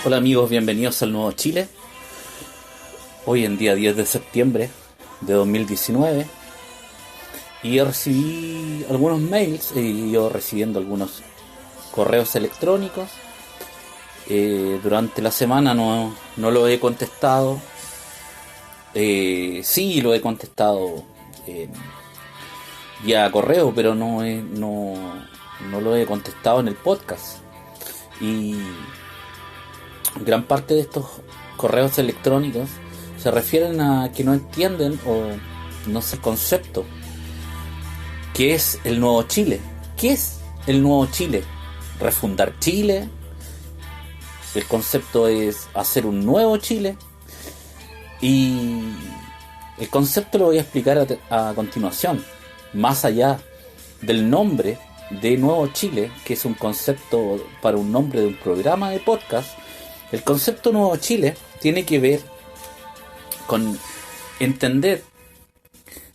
Hola amigos, bienvenidos al Nuevo Chile. Hoy en día 10 de septiembre de 2019 y recibí algunos mails y yo recibiendo algunos correos electrónicos. Durante la semana no lo he contestado. Sí lo he contestado vía correo, pero no lo he contestado en el podcast. Y gran parte de estos correos electrónicos se refieren a que no entienden o no sé el concepto. ¿Qué es el Nuevo Chile? ¿Qué es el Nuevo Chile? ¿Refundar Chile? El concepto es hacer un nuevo Chile. Y el concepto lo voy a explicar a continuación. Más allá del nombre de Nuevo Chile, que es un concepto para un nombre de un programa de podcast, el concepto Nuevo Chile tiene que ver con entender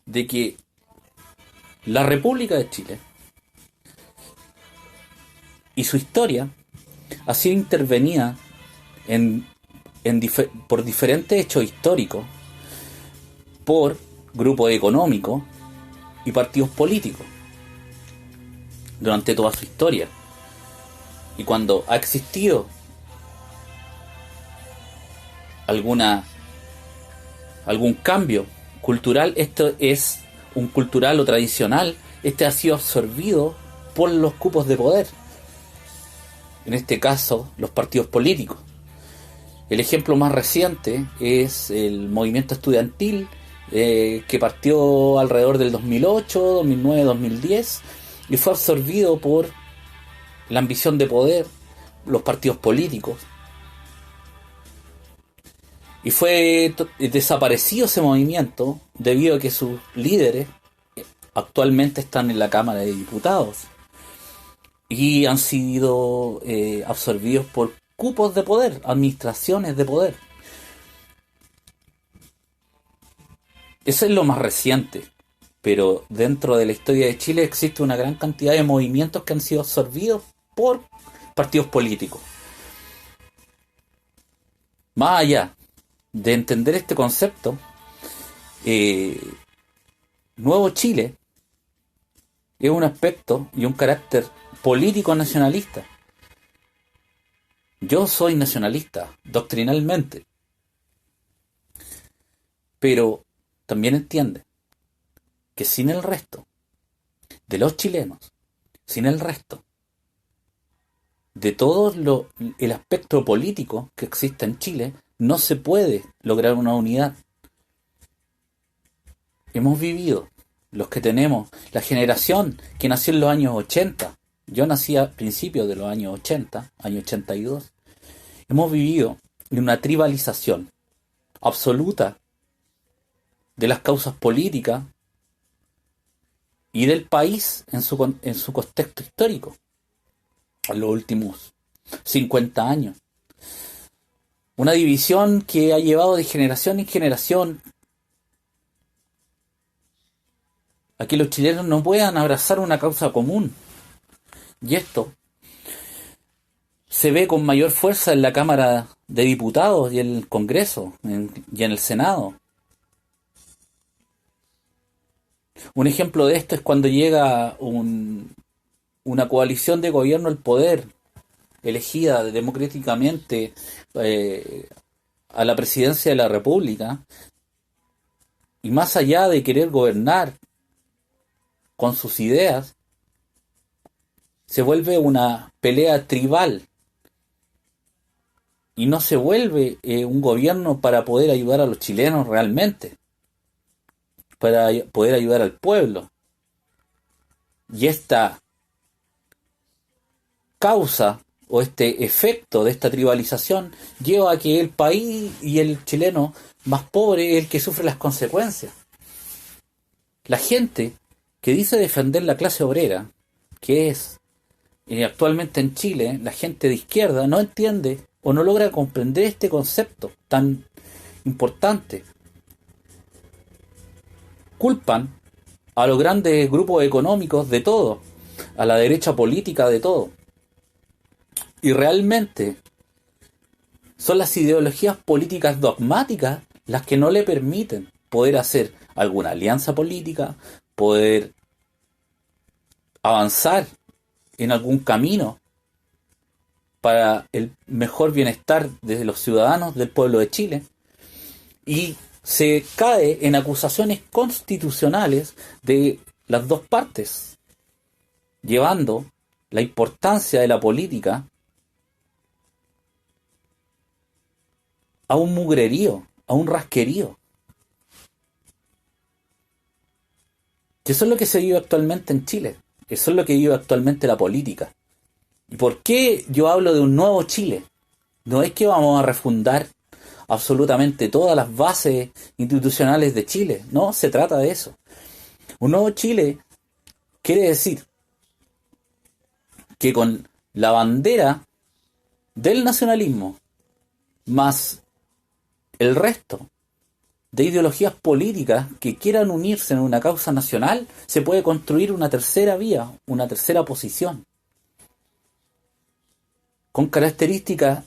de que la República de Chile y su historia ha sido intervenida por diferentes hechos históricos, por grupos económicos y partidos políticos durante toda su historia. Y cuando ha existido algún cambio cultural, esto es un cultural o tradicional, este ha sido absorbido por los cupos de poder, en este caso los partidos políticos. El ejemplo más reciente es el movimiento estudiantil que partió alrededor del 2008, 2009, 2010 y fue absorbido por la ambición de poder, los partidos políticos. Y fue desaparecido ese movimiento debido a que sus líderes actualmente están en la Cámara de Diputados y han sido absorbidos por cupos de poder, administraciones de poder. Eso es lo más reciente, pero dentro de la historia de Chile existe una gran cantidad de movimientos que han sido absorbidos por partidos políticos. Más allá de entender este concepto, Nuevo Chile es un aspecto y un carácter político nacionalista. Yo soy nacionalista, doctrinalmente, pero también entiende que sin el resto de los chilenos, sin el resto de todo el aspecto político que existe en Chile, no se puede lograr una unidad. Hemos vivido, los que tenemos, la generación que nació en los años 80, yo nací a principios de los años 80, año 82, hemos vivido en una tribalización absoluta de las causas políticas y del país en su contexto histórico en los últimos 50 años. Una división que ha llevado de generación en generación a que los chilenos no puedan abrazar una causa común. Y esto se ve con mayor fuerza en la Cámara de Diputados y en el Congreso y en el Senado. Un ejemplo de esto es cuando llega una coalición de gobierno al poder, elegida democráticamente a la presidencia de la República, y más allá de querer gobernar con sus ideas, se vuelve una pelea tribal y no se vuelve un gobierno para poder ayudar a los chilenos realmente, para poder ayudar al pueblo. Y esta causa o este efecto de esta tribalización lleva a que el país y el chileno más pobre es el que sufre las consecuencias. La gente que dice defender la clase obrera, que es actualmente en Chile, la gente de izquierda, no entiende o no logra comprender este concepto tan importante. Culpan a los grandes grupos económicos de todo, a la derecha política de todo. Y realmente Son las ideologías políticas dogmáticas las que no le permiten poder hacer alguna alianza política, poder avanzar en algún camino para el mejor bienestar de los ciudadanos del pueblo de Chile, y se cae en acusaciones constitucionales de las dos partes, llevando la importancia de la política a un mugrerío, a un rasquerío. Que eso es lo que se vive actualmente en Chile. Eso es lo que vive actualmente la política. ¿Y por qué yo hablo de un nuevo Chile? No es que vamos a refundar absolutamente todas las bases institucionales de Chile. No se trata de eso. Un nuevo Chile quiere decir que con la bandera del nacionalismo más el resto de ideologías políticas que quieran unirse en una causa nacional, se puede construir una tercera vía, una tercera posición, con características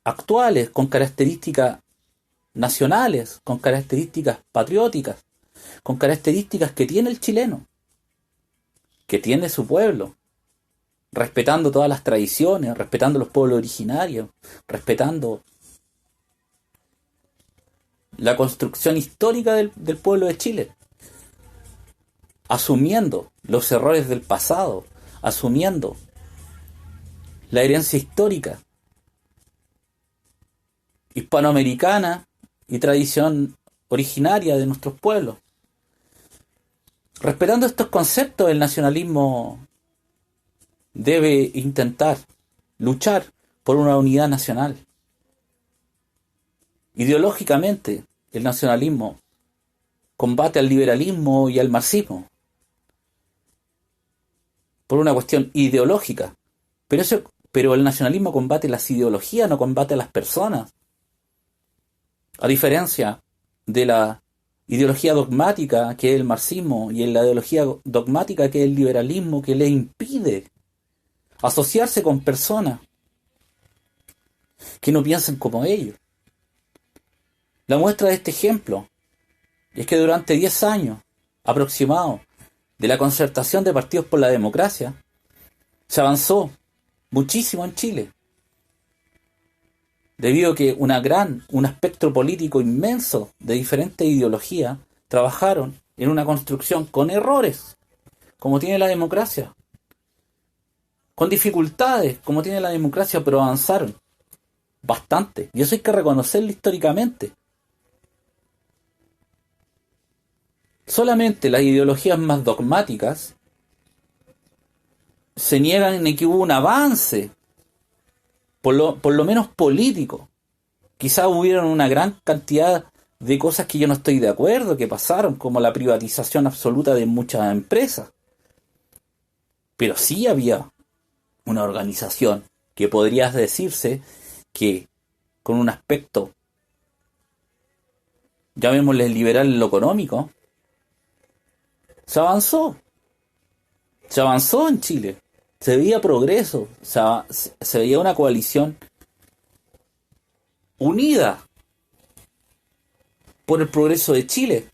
actuales, con características nacionales, con características patrióticas, con características que tiene el chileno, que tiene su pueblo, respetando todas las tradiciones, respetando los pueblos originarios, respetando la construcción histórica del pueblo de Chile, asumiendo los errores del pasado, asumiendo la herencia histórica hispanoamericana y tradición originaria de nuestros pueblos. Respetando estos conceptos, el nacionalismo debe intentar luchar por una unidad nacional. Ideológicamente, el nacionalismo combate al liberalismo y al marxismo por una cuestión ideológica, pero el nacionalismo combate las ideologías, no combate a las personas. A diferencia de la ideología dogmática que es el marxismo y la ideología dogmática que es el liberalismo, que le impide asociarse con personas que no piensan como ellos. La muestra de este ejemplo es que durante 10 años aproximados de la concertación de partidos por la democracia, se avanzó muchísimo en Chile, debido a que un espectro político inmenso de diferentes ideologías trabajaron en una construcción con errores, como tiene la democracia, con dificultades, como tiene la democracia, pero avanzaron bastante, y eso hay que reconocerlo históricamente. Solamente las ideologías más dogmáticas se niegan en que hubo un avance, por lo menos político. Quizás hubieron una gran cantidad de cosas que yo no estoy de acuerdo, que pasaron, como la privatización absoluta de muchas empresas. Pero sí había una organización que podría decirse que con un aspecto, llamémosle liberal en lo económico, se avanzó en Chile, se veía progreso, se veía una coalición unida por el progreso de Chile.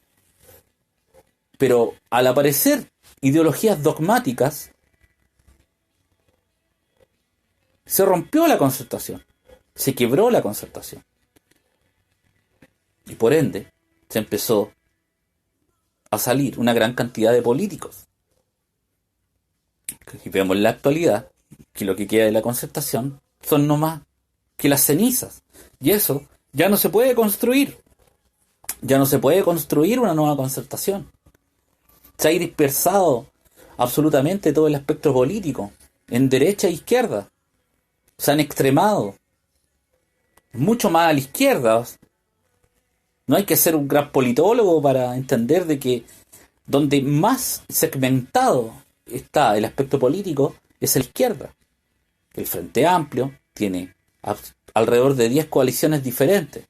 Pero al aparecer ideologías dogmáticas, se rompió la concertación, se quebró la concertación. Y por ende, se empezó a salir una gran cantidad de políticos. Y vemos en la actualidad que lo que queda de la concertación son no más que las cenizas. Y eso ya no se puede construir. Ya no se puede construir una nueva concertación. Se ha dispersado absolutamente todo el espectro político, en derecha e izquierda. Se han extremado mucho más a la izquierda. No hay que ser un gran politólogo para entender de que donde más segmentado está el aspecto político es a la izquierda. El Frente Amplio tiene alrededor de 10 coaliciones diferentes.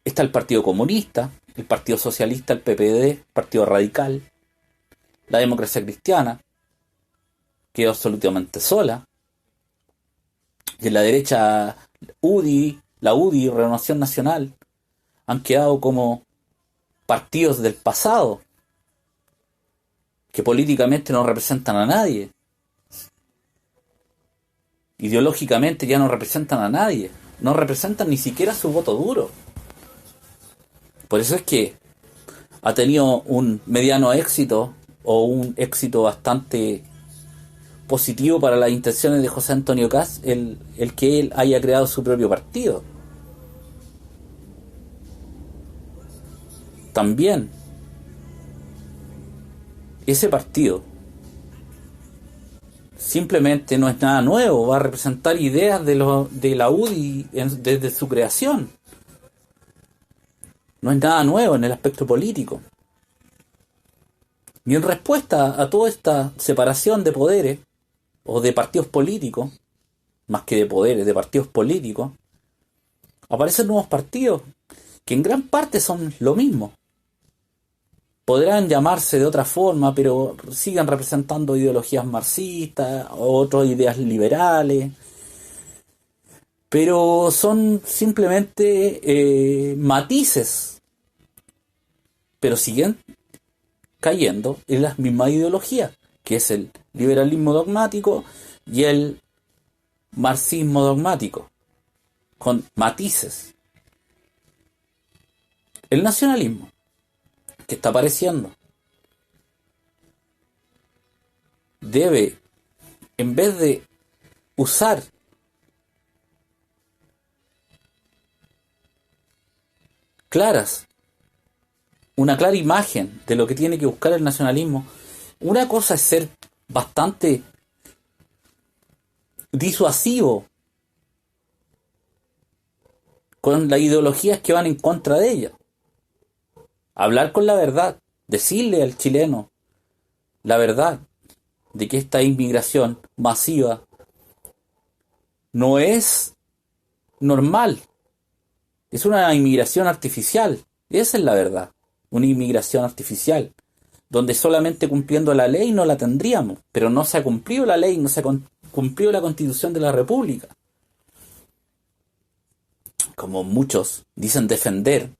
Está el Partido Comunista, el Partido Socialista, el PPD, el Partido Radical, la Democracia Cristiana, quedó absolutamente sola. Y en la derecha, la UDI, Renovación Nacional, han quedado como partidos del pasado, que políticamente no representan a nadie. Ideológicamente ya no representan a nadie. No representan ni siquiera su voto duro. Por eso es que ha tenido un mediano éxito o un éxito bastante positivo para las intenciones de José Antonio Kast el que él haya creado su propio partido. También ese partido simplemente no es nada nuevo, va a representar ideas de la UDI desde su creación. No es nada nuevo en el aspecto político. Y en respuesta a toda esta separación de poderes, o de partidos políticos, más que de poderes, de partidos políticos, aparecen nuevos partidos que en gran parte son lo mismo. Podrán llamarse de otra forma, pero siguen representando ideologías marxistas, otras ideas liberales, pero son simplemente matices, pero siguen cayendo en las mismas ideologías, que es el liberalismo dogmático y el marxismo dogmático, con matices. El nacionalismo que está apareciendo debe, en vez de usar una clara imagen de lo que tiene que buscar el nacionalismo, una cosa es ser bastante disuasivo con las ideologías que van en contra de ella. Hablar con la verdad, decirle al chileno la verdad de que esta inmigración masiva no es normal, es una inmigración artificial. Esa es la verdad, una inmigración artificial, donde solamente cumpliendo la ley no la tendríamos, pero no se ha cumplido la ley, no se ha cumplido la Constitución de la República. Como muchos dicen defender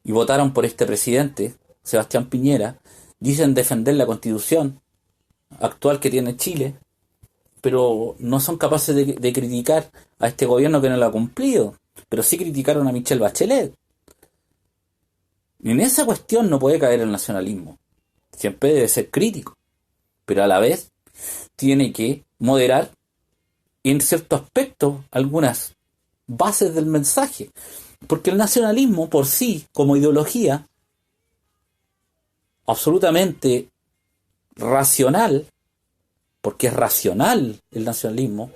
y votaron por este presidente, Sebastián Piñera, dicen defender la Constitución actual que tiene Chile, pero no son capaces de criticar a este gobierno que no lo ha cumplido, pero sí criticaron a Michelle Bachelet. Y en esa cuestión no puede caer el nacionalismo. Siempre debe ser crítico, pero a la vez tiene que moderar en cierto aspecto algunas bases del mensaje, porque el nacionalismo por sí, como ideología absolutamente racional, porque es racional el nacionalismo,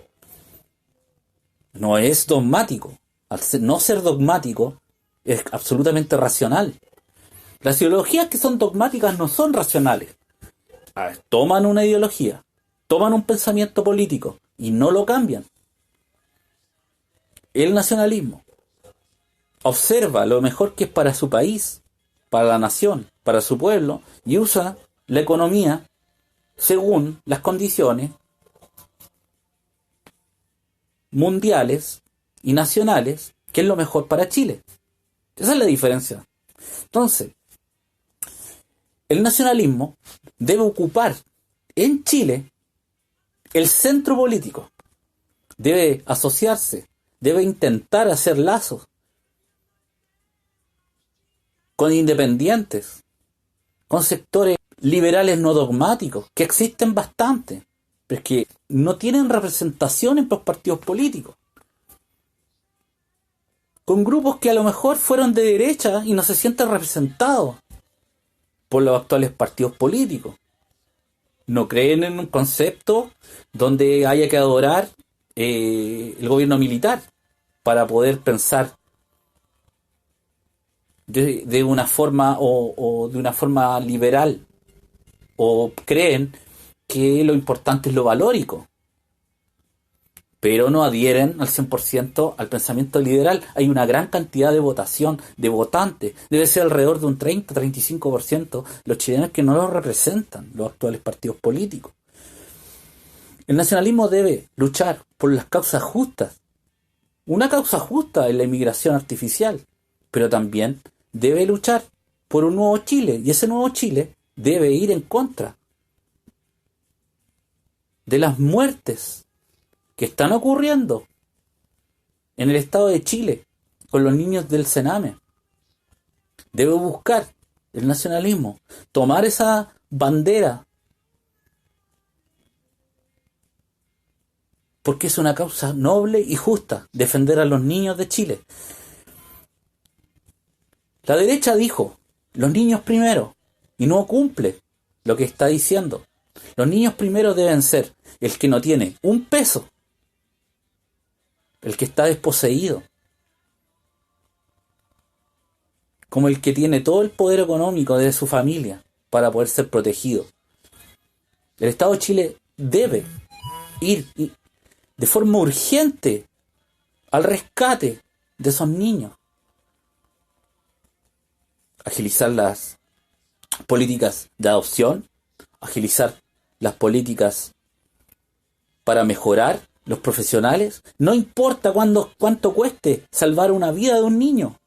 no es dogmático. Al no ser dogmático, es absolutamente racional. Las ideologías que son dogmáticas no son racionales. Toman una ideología, toman un pensamiento político y no lo cambian. El nacionalismo observa lo mejor que es para su país, para la nación, para su pueblo, y usa la economía según las condiciones mundiales y nacionales, que es lo mejor para Chile. Esa es la diferencia. Entonces, el nacionalismo debe ocupar en Chile el centro político. Debe asociarse, debe intentar hacer lazos con independientes, con sectores liberales no dogmáticos, que existen bastante, pero que no tienen representación en los partidos políticos. Con grupos que a lo mejor fueron de derecha y no se sienten representados por los actuales partidos políticos. No creen en un concepto donde haya que adorar el gobierno militar para poder pensar de una forma o de una forma liberal, o creen que lo importante es lo valórico, pero no adhieren al 100% al pensamiento liberal. Hay una gran cantidad de votación, de votantes, debe ser alrededor de un 30-35% los chilenos que no los representan los actuales partidos políticos. El nacionalismo debe luchar por las causas justas Una causa justa es la inmigración artificial, pero también debe luchar por un nuevo Chile, y ese nuevo Chile debe ir en contra de las muertes que están ocurriendo en el estado de Chile con los niños del Sename. Debe buscar el nacionalismo, tomar esa bandera, porque es una causa noble y justa defender a los niños de Chile. La derecha dijo, los niños primero, y no cumple lo que está diciendo. Los niños primero deben ser el que no tiene un peso, el que está desposeído, como el que tiene todo el poder económico de su familia para poder ser protegido. El Estado de Chile debe ir de forma urgente al rescate de esos niños. Agilizar las políticas de adopción, agilizar las políticas para mejorar los profesionales. No importa cuánto cueste salvar una vida de un niño.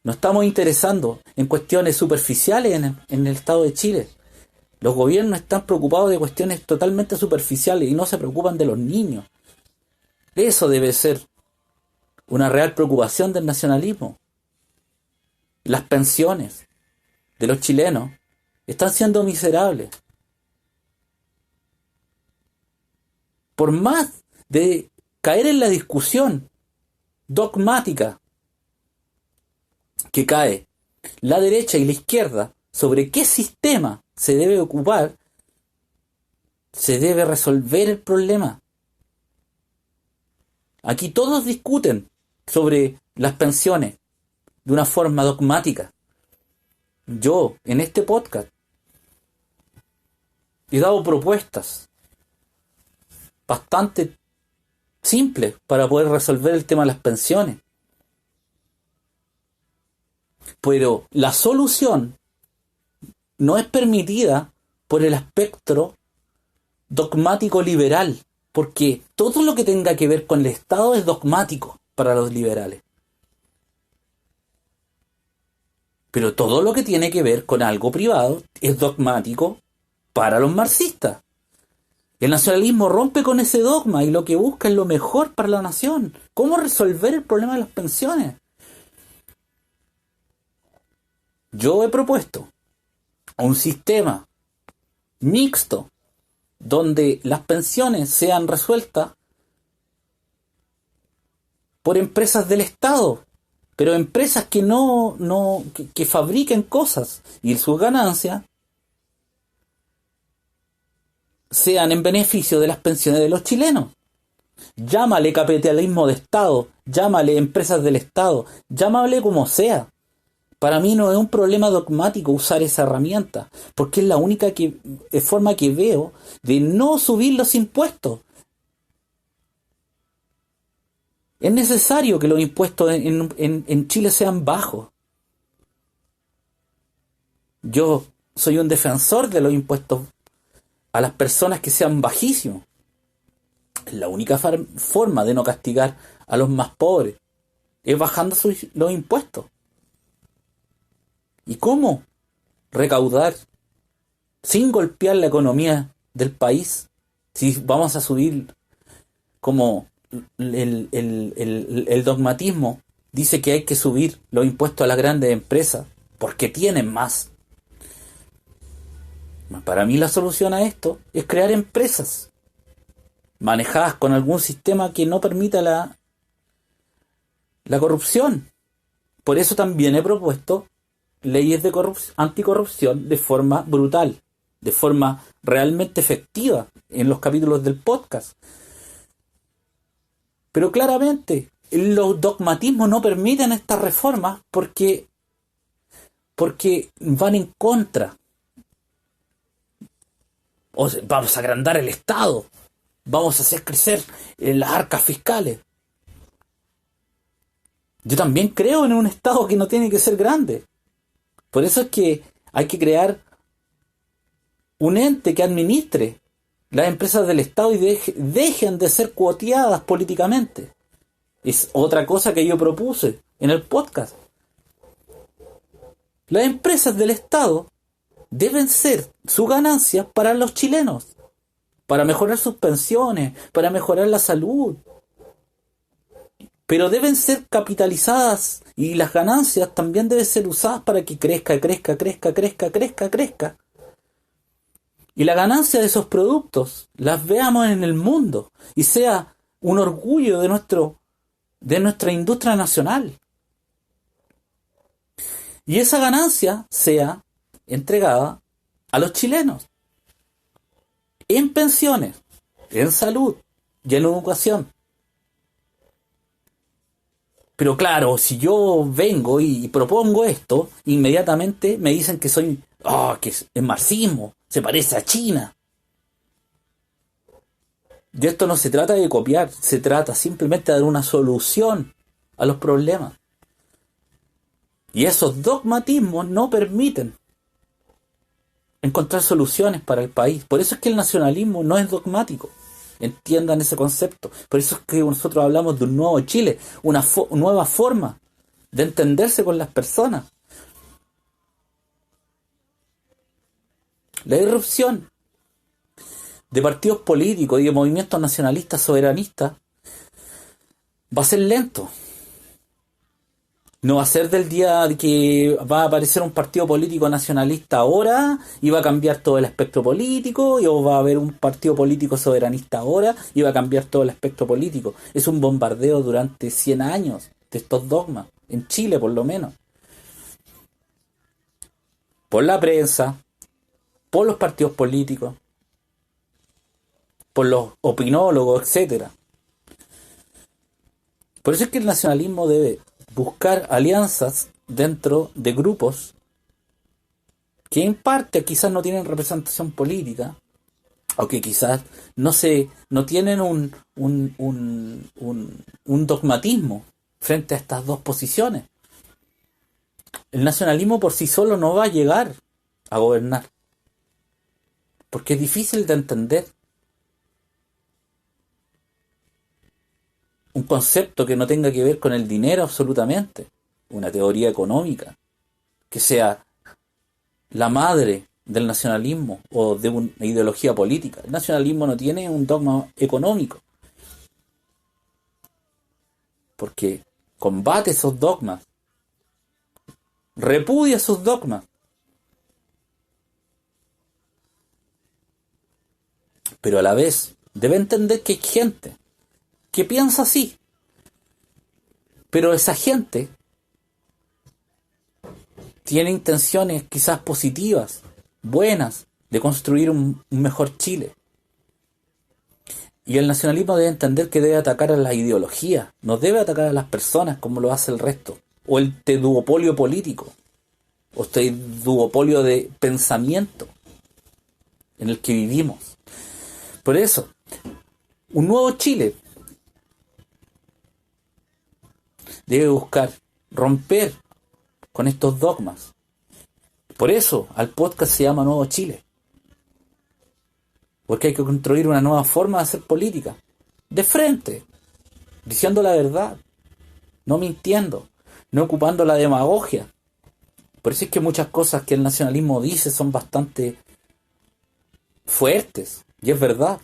No estamos interesando en cuestiones superficiales en el Estado de Chile. Los gobiernos están preocupados de cuestiones totalmente superficiales y no se preocupan de los niños. Eso debe ser una real preocupación del nacionalismo. Las pensiones de los chilenos están siendo miserables. Por más de caer en la discusión dogmática que cae la derecha y la izquierda sobre qué sistema se debe ocupar, se debe resolver el problema. Aquí todos discuten sobre las pensiones de una forma dogmática. Yo, en este podcast, he dado propuestas bastante simples para poder resolver el tema de las pensiones. Pero la solución no es permitida por el espectro dogmático liberal, porque todo lo que tenga que ver con el Estado es dogmático para los liberales. Pero todo lo que tiene que ver con algo privado es dogmático para los marxistas. El nacionalismo rompe con ese dogma y lo que busca es lo mejor para la nación. ¿Cómo resolver el problema de las pensiones? Yo he propuesto un sistema mixto donde las pensiones sean resueltas por empresas del Estado, pero empresas que que fabriquen cosas y sus ganancias sean en beneficio de las pensiones de los chilenos. Llámale capitalismo de Estado, llámale empresas del Estado, llámale como sea. Para mí no es un problema dogmático usar esa herramienta, porque es la única forma que veo de no subir los impuestos. Es necesario que los impuestos en Chile sean bajos. Yo soy un defensor de los impuestos a las personas que sean bajísimos. Es la única forma de no castigar a los más pobres, es bajando los impuestos. ¿Y cómo recaudar sin golpear la economía del país? Si vamos a subir, como el dogmatismo dice que hay que subir los impuestos a las grandes empresas porque tienen más. Para mí la solución a esto es crear empresas manejadas con algún sistema que no permita la corrupción. Por eso también he propuesto leyes de anticorrupción de forma brutal, de forma realmente efectiva en los capítulos del podcast. Pero claramente los dogmatismos no permiten estas reformas porque van en contra. Vamos a agrandar el Estado, vamos a hacer crecer las arcas fiscales. Yo también creo en un Estado que no tiene que ser grande. Por eso es que hay que crear un ente que administre las empresas del Estado y dejen de ser cuoteadas políticamente. Es otra cosa que yo propuse en el podcast. Las empresas del Estado deben ser su ganancia para los chilenos, para mejorar sus pensiones, para mejorar la salud. Pero deben ser capitalizadas y las ganancias también deben ser usadas para que crezca. Y la ganancia de esos productos las veamos en el mundo y sea un orgullo de nuestra industria nacional. Y esa ganancia sea entregada a los chilenos en pensiones, en salud y en educación. Pero claro, si yo vengo y propongo esto, inmediatamente me dicen que que es marxismo, se parece a China. De esto no se trata de copiar, se trata simplemente de dar una solución a los problemas. Y esos dogmatismos no permiten encontrar soluciones para el país. Por eso es que el nacionalismo no es dogmático. Entiendan ese concepto. Por eso es que nosotros hablamos de un nuevo Chile, una nueva forma de entenderse con las personas. La irrupción de partidos políticos y de movimientos nacionalistas soberanistas va a ser lento. No va a ser del día de que va a aparecer un partido político nacionalista ahora y va a cambiar todo el espectro político, o va a haber un partido político soberanista ahora y va a cambiar todo el espectro político. Es un bombardeo durante 100 años de estos dogmas, en Chile por lo menos. Por la prensa, por los partidos políticos, por los opinólogos, etcétera. Por eso es que el nacionalismo debe buscar alianzas dentro de grupos que en parte quizás no tienen representación política, o que quizás no tienen un dogmatismo frente a estas dos posiciones. El nacionalismo por sí solo no va a llegar a gobernar, porque es difícil de entender un concepto que no tenga que ver con el dinero absolutamente, una teoría económica, que sea la madre del nacionalismo o de una ideología política. El nacionalismo no tiene un dogma económico, porque combate esos dogmas, repudia esos dogmas, pero a la vez debe entender que hay gente que piensa así, pero esa gente tiene intenciones quizás positivas, buenas, de construir un mejor Chile. Y el nacionalismo debe entender que debe atacar a la ideología, no debe atacar a las personas como lo hace el resto, o el duopolio político, o este duopolio de pensamiento en el que vivimos. Por eso, un nuevo Chile debe buscar romper con estos dogmas. Por eso al podcast se llama Nuevo Chile, porque hay que construir una nueva forma de hacer política, de frente, diciendo la verdad, no mintiendo, no ocupando la demagogia. Por eso es que muchas cosas que el nacionalismo dice son bastante fuertes, y es verdad,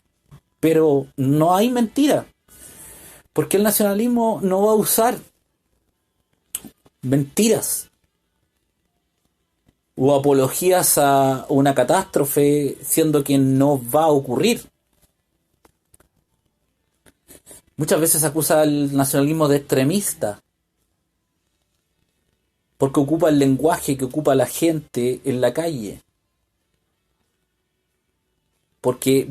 pero no hay mentira, porque el nacionalismo no va a usar mentiras o apologías a una catástrofe siendo que no va a ocurrir. Muchas veces se acusa al nacionalismo de extremista porque ocupa el lenguaje que ocupa la gente en la calle, porque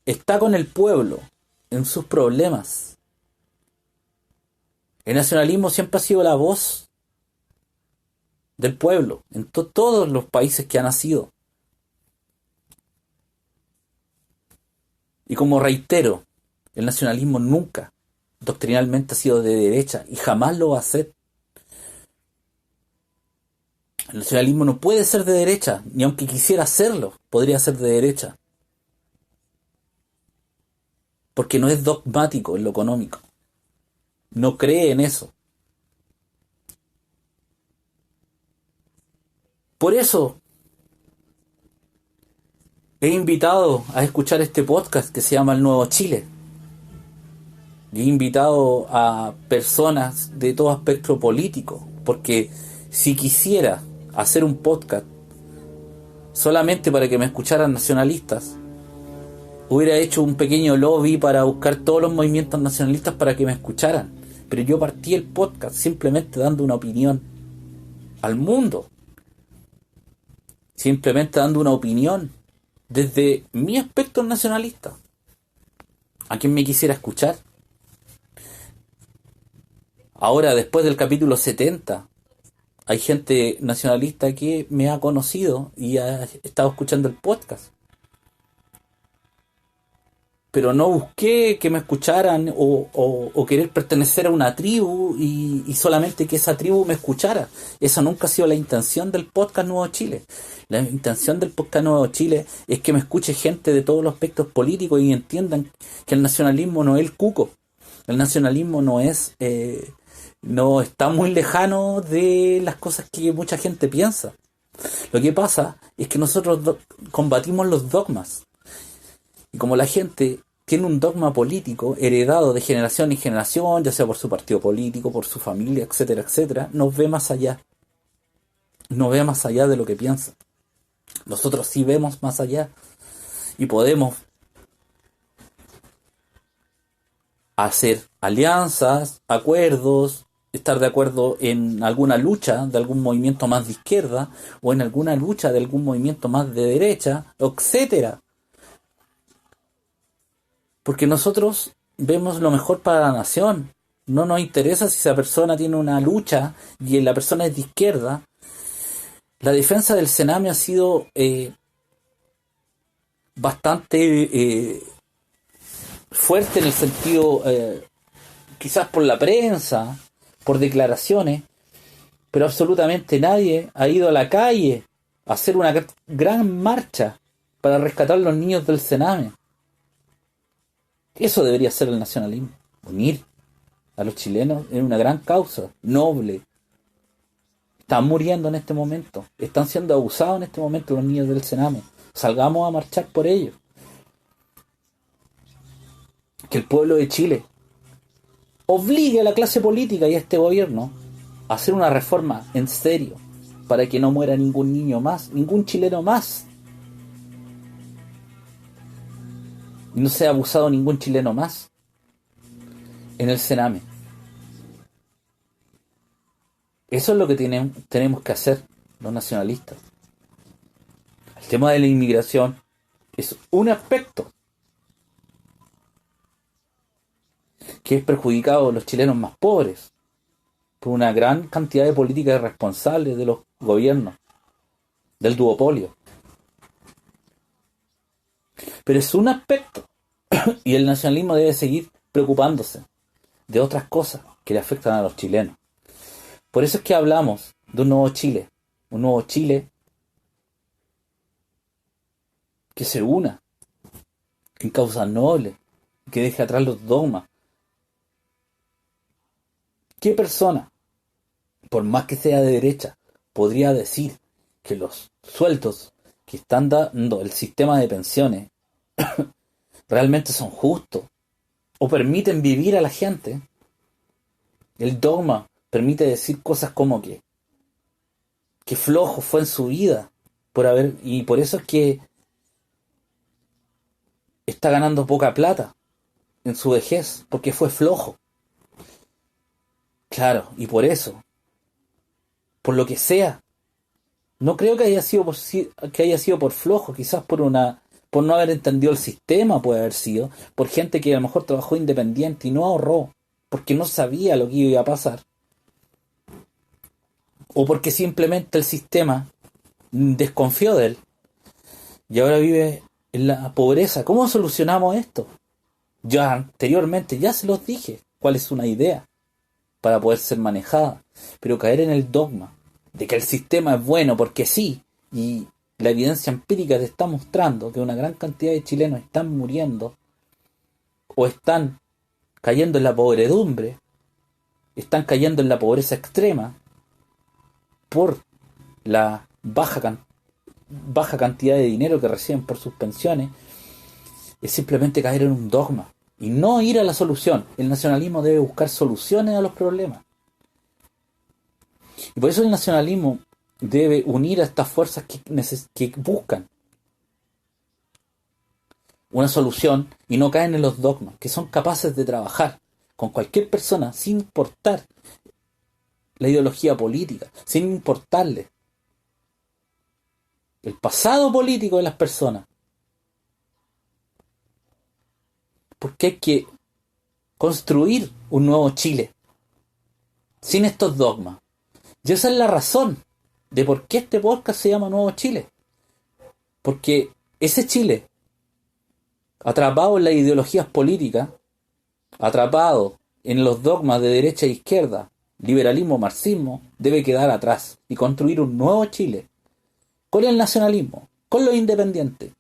está con el pueblo en sus problemas. El nacionalismo siempre ha sido la voz del pueblo en todos los países que ha nacido. Y como reitero, el nacionalismo nunca doctrinalmente ha sido de derecha y jamás lo va a ser. El nacionalismo no puede ser de derecha, ni aunque quisiera serlo, podría ser de derecha. porque no es dogmático en lo económico. No cree en eso. Por eso he invitado a escuchar este podcast que se llama El Nuevo Chile. Y he invitado a personas de todo espectro político, porque si quisiera hacer un podcast solamente para que me escucharan nacionalistas, hubiera hecho un pequeño lobby para buscar todos los movimientos nacionalistas para que me escucharan. Pero yo partí el podcast simplemente dando una opinión al mundo. Simplemente dando una opinión desde mi aspecto nacionalista. ¿A quien me quisiera escuchar? Ahora, después del capítulo 70, hay gente nacionalista que me ha conocido y ha estado escuchando el podcast. Pero no busqué que me escucharan o querer pertenecer a una tribu y solamente que esa tribu me escuchara. Esa nunca ha sido la intención del podcast Nuevo Chile. La intención del podcast Nuevo Chile es que me escuche gente de todos los aspectos políticos y entiendan que el nacionalismo no es el cuco. El nacionalismo no es... no está muy lejano de las cosas que mucha gente piensa. Lo que pasa es que nosotros combatimos los dogmas. Y como la gente tiene un dogma político heredado de generación en generación, ya sea por su partido político, por su familia, etcétera, etcétera, no ve más allá. No ve más allá de lo que piensa. Nosotros sí vemos más allá y podemos hacer alianzas, acuerdos, estar de acuerdo en alguna lucha de algún movimiento más de izquierda o en alguna lucha de algún movimiento más de derecha, etcétera. Porque nosotros vemos lo mejor para la nación. No nos interesa si esa persona tiene una lucha y la persona es de izquierda. La defensa del Sename ha sido bastante fuerte en el sentido, quizás por la prensa, por declaraciones, pero absolutamente nadie ha ido a la calle a hacer una gran marcha para rescatar a los niños del Sename. Eso debería ser el nacionalismo, unir a los chilenos en una gran causa, noble. Están muriendo en este momento, están siendo abusados en este momento los niños del Sename. Salgamos a marchar por ellos. Que el pueblo de Chile obligue a la clase política y a este gobierno a hacer una reforma en serio para que no muera ningún niño más, ningún chileno más. Y no sea abusado ningún chileno más en el Sename. Eso es lo que tenemos que hacer los nacionalistas. El tema de la inmigración es un aspecto que es perjudicado a los chilenos más pobres por una gran cantidad de políticas irresponsables de los gobiernos, del duopolio. Pero es un aspecto y el nacionalismo debe seguir preocupándose de otras cosas que le afectan a los chilenos. Por eso es que hablamos de un nuevo Chile que se una en causas nobles, que deje atrás los dogmas. ¿Qué persona, por más que sea de derecha, podría decir que los sueldos que están dando el sistema de pensiones realmente son justos o permiten vivir a la gente? El dogma permite decir cosas como que flojo fue en su vida y por eso es que está ganando poca plata en su vejez, porque fue flojo. Claro, y por eso, por lo que sea, no creo que haya sido por flojo, quizás por no haber entendido el sistema, puede haber sido, por gente que a lo mejor trabajó independiente y no ahorró, porque no sabía lo que iba a pasar, o porque simplemente el sistema desconfió de él y ahora vive en la pobreza. ¿Cómo solucionamos esto? Yo anteriormente ya se los dije cuál es una idea para poder ser manejada, pero caer en el dogma de que el sistema es bueno porque sí, y la evidencia empírica te está mostrando que una gran cantidad de chilenos están muriendo o están cayendo en la podredumbre, están cayendo en la pobreza extrema por la baja cantidad de dinero que reciben por sus pensiones, es simplemente caer en un dogma y no ir a la solución. El nacionalismo debe buscar soluciones a los problemas. Y por eso el nacionalismo debe unir a estas fuerzas que buscan una solución y no caen en los dogmas, que son capaces de trabajar con cualquier persona sin importar la ideología política, sin importarle el pasado político de las personas. Porque hay que construir un nuevo Chile sin estos dogmas. Y esa es la razón de por qué este podcast se llama Nuevo Chile. Porque ese Chile, atrapado en las ideologías políticas, atrapado en los dogmas de derecha e izquierda, liberalismo, marxismo, debe quedar atrás y construir un nuevo Chile con el nacionalismo, con los independientes,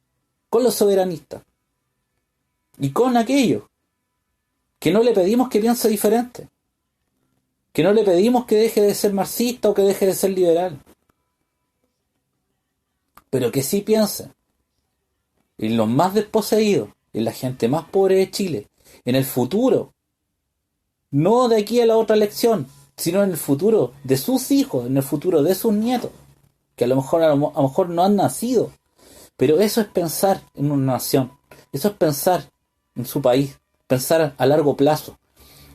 con los soberanistas y con aquellos que no le pedimos que piense diferente, que no le pedimos que deje de ser marxista o que deje de ser liberal, pero que sí piensen en los más desposeídos, en la gente más pobre de Chile, en el futuro, no de aquí a la otra elección, sino en el futuro de sus hijos, en el futuro de sus nietos, que a lo mejor no han nacido. Pero eso es pensar en una nación, eso es pensar en su país, pensar a largo plazo,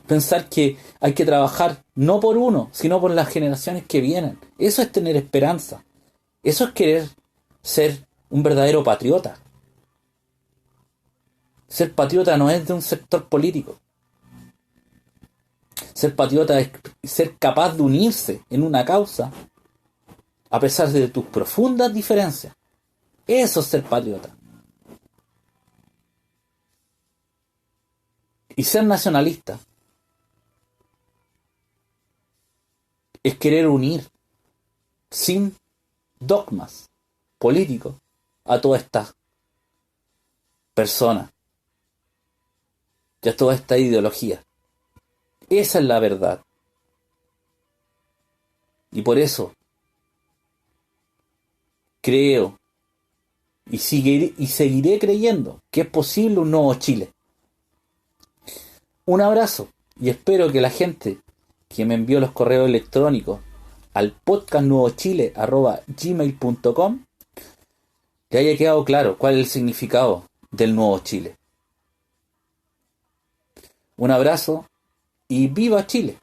pensar que hay que trabajar no por uno, sino por las generaciones que vienen. Eso es tener esperanza, eso es querer ser un verdadero patriota. Ser patriota no es de un sector político. Ser patriota es ser capaz de unirse en una causa a pesar de tus profundas diferencias. Eso es ser patriota. Y ser nacionalista es querer unir sin dogmas políticos a todas estas personas y a toda esta ideología. Esa es la verdad. Y por eso creo y seguiré creyendo que es posible un nuevo Chile. Un abrazo y espero que la gente que me envió los correos electrónicos al podcastnuevochile@gmail.com le haya quedado claro cuál es el significado del nuevo Chile. Un abrazo y ¡viva Chile!